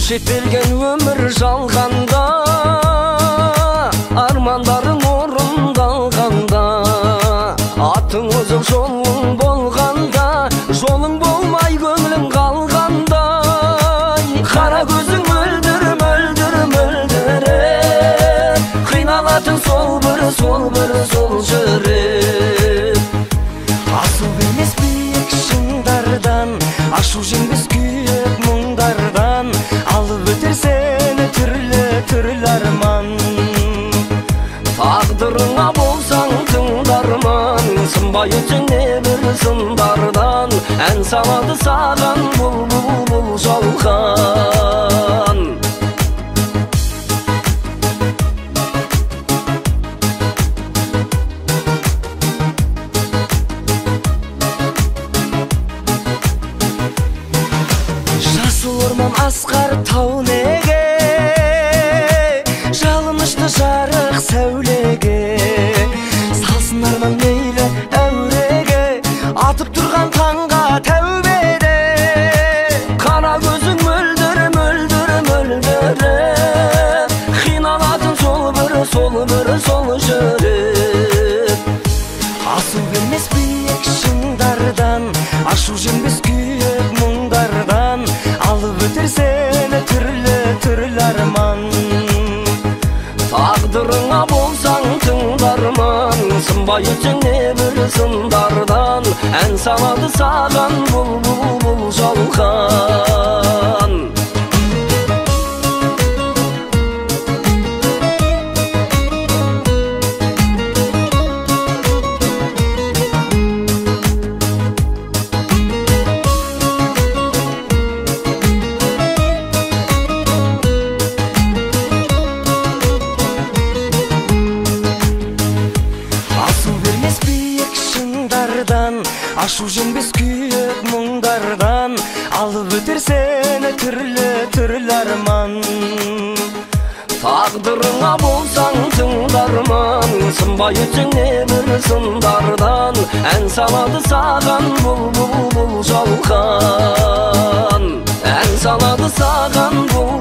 Көрсетілген өмір жалғанда, армандарың орындалғанда, атың озып жолың болғанда, жолың болмай көңілің қалғанда, қара көзің мөлдір қиналатын сол бір жүрек. Асыл емес биік шыңдардан, ашу жеңбес күйік мұңдардан, алып өтер сені түрлі арман. Тағдырыңа болсаң тыңдарман, сынбай өтсең небір сындардан, ән салады саған бұл жалған. Жасыл орман асқар тау неге, жалынышты жарық сәулеге, салсын арман мейлі әуреге, атып тұрған таңға тәубеде. Қара көзің мөлдір қиналатын сол бір жүрек. Асу бермес биік шыңдардан, ашу жеңбес күйік мұңдардан, алып өтер сені түрлі арман. Тағдырыңа болсаң тыңдарман, сынбай өтсең небір сындардан, ән салады саған бұл жалған. Ашу жеңбес күйік мұңдардан, алып өтер сені түрлі арман. Тағдырыңа болсаң тыңдарман, сынбай өтсең небір сындардан, ән салады саған бұл жалған. Ән салады саған бұл